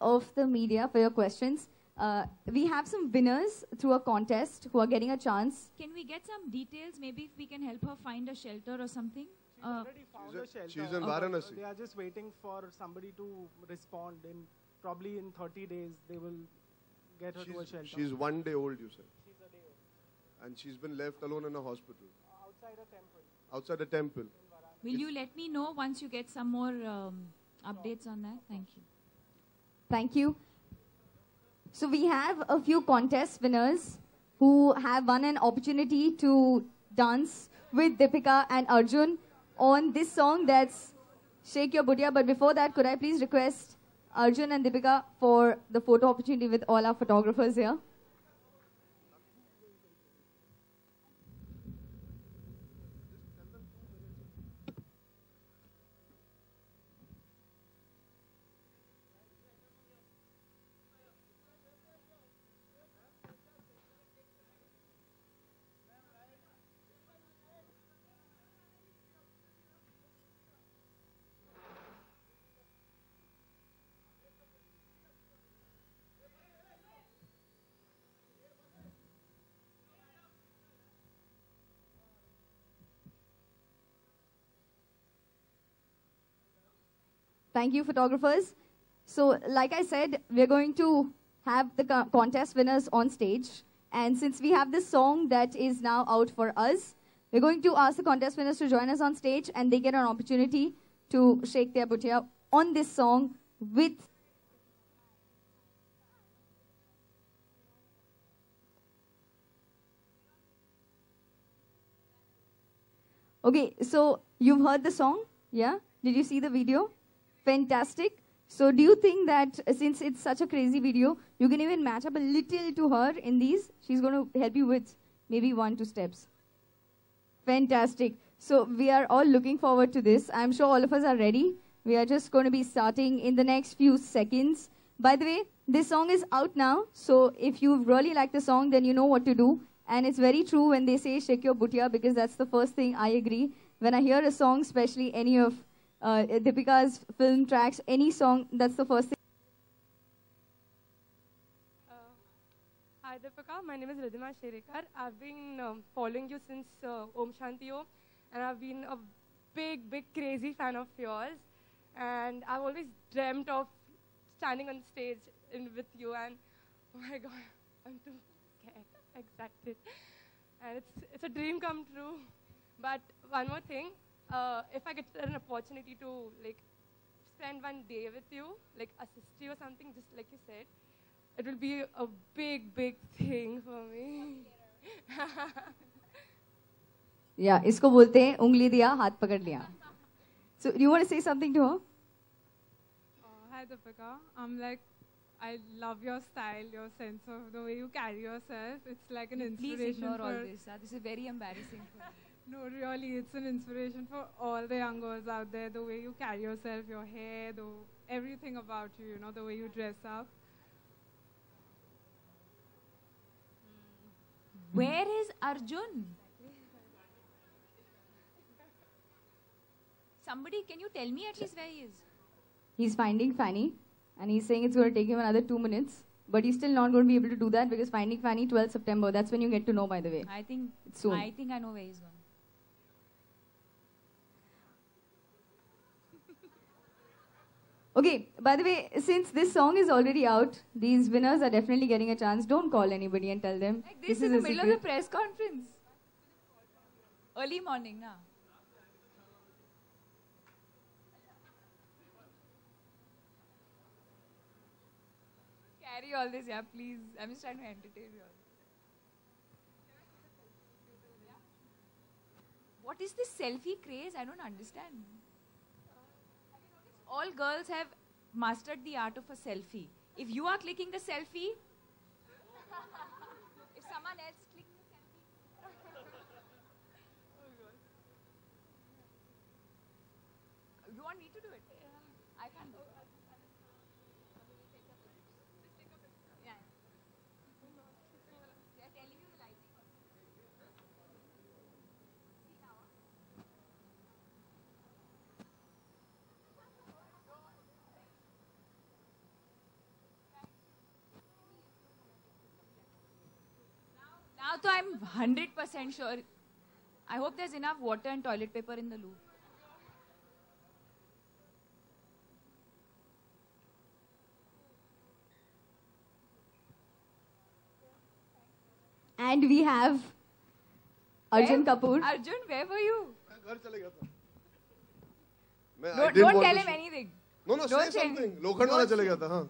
of the media for your questions. We have some winners through a contest who are getting a chance. Can we get some details? Maybe if we can help her find a shelter or something? She's already found a shelter. She's in Varanasi. They are just waiting for somebody to respond. Probably in 30 days, they will get her to a shelter. She's 1 day old, you said. She's a day old. And she's been left alone in a hospital. Outside a temple. Outside a temple. Will you let me know once you get some more updates on that? Thank you. Thank you. So we have a few contest winners who have won an opportunity to dance with Deepika and Arjun on this song that's Shake Your Bootia. But before that, could I please request Arjun and Deepika for the photo opportunity with all our photographers here? Thank you, photographers. So, like I said, we're going to have the contest winners on stage. And since we have this song that is now out for us, we're going to ask the contest winners to join us on stage, and they get an opportunity to shake their bootia on this song with... Okay, so you've heard the song, yeah? Did you see the video? Fantastic. So do you think that since it's such a crazy video, you can even match up a little to her in these? She's going to help you with maybe 1-2 steps. Fantastic. So we are all looking forward to this. I'm sure all of us are ready. We are just going to be starting in the next few seconds. By the way, this song is out now. So if you really like the song, then you know what to do. And it's very true when they say shake your bootia, because that's the first thing I agree. When I hear a song, especially any of Deepika's film tracks, any song, that's the first thing. Hi Deepika, my name is Ridhima Sherekar. I've been following you since Om Shanti Om, and I've been a big crazy fan of yours. And I've always dreamt of standing on stage with you, and oh my God, I'm too scared, excited. And it's a dream come true. But one more thing, if I get an opportunity to spend 1 day with you, assist you or something, just like you said, it will be a big thing for me. Yeah, इसको बोलते हैं उंगली दिया हाथ पकड़ लिया. So do you want to say something to her? Hi Deepika, I love your style, your sense of the way you carry yourself. It's like an inspiration. Please ignore for all this. This is very embarrassing. No, really, it's an inspiration for all the young girls out there. The way you carry yourself, your hair, everything about you, you know, the way you dress up. Where is Arjun? Somebody, can you tell me at least where he is? He's finding Fanny, and he's saying it's going to take him another 2 minutes. But he's still not going to be able to do that because Finding Fanny, 12th September, that's when you get to know, by the way. I think it's soon. I think I know where he's gone. Okay, by the way, since this song is already out, these winners are definitely getting a chance. Don't call anybody and tell them. Like this is in the a middle secret. of the press conference. Early morning, na? Carry all this, yeah, please. I'm just trying to entertain you all. What is this selfie craze? I don't understand. All girls have mastered the art of a selfie. If you are clicking the selfie, if someone else clicks the selfie, you want me to do it? Yeah. I can't do it. Yeah. They're telling you the lighting. See now. 100% sure. I hope there's enough water and toilet paper in the loo. And we have Arjun Kapoor. Arjun, where were you? मैं घर चले गया था. मैं I Don't, didn't don't want tell to him show- anything. No, no, say Don't say something. anything. लोखंड वाला चले गया था, हाँ.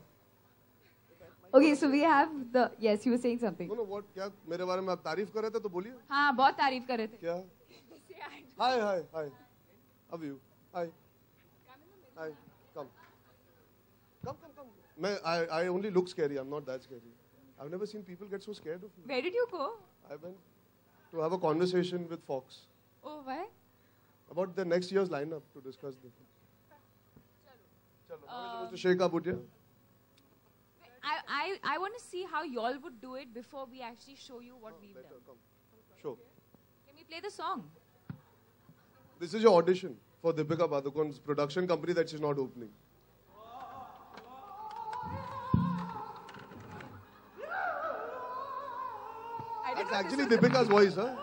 Okay, so we have the, yes, you were saying something. No, no, what? क्या मेरे बारे में आप तारीफ कर रहे थे तो बोलिए. हाँ, बहुत तारीफ कर रहे थे. क्या? Hi, hi, hi. How are you? Hi. Hi. Come. Come. I only look scary. I'm not that scary. I've never seen people get so scared of me. Where did you go? I went to have a conversation with Fox Oh, why? about the next year's lineup to discuss this. Chalo. Mr. Sheikh Abutia. I want to see how y'all would do it before we actually show you what we've Better, done. come. Show. Can we play the song? This is your audition for Deepika Padukone's production company that she's not opening. That's actually Deepika's voice, huh?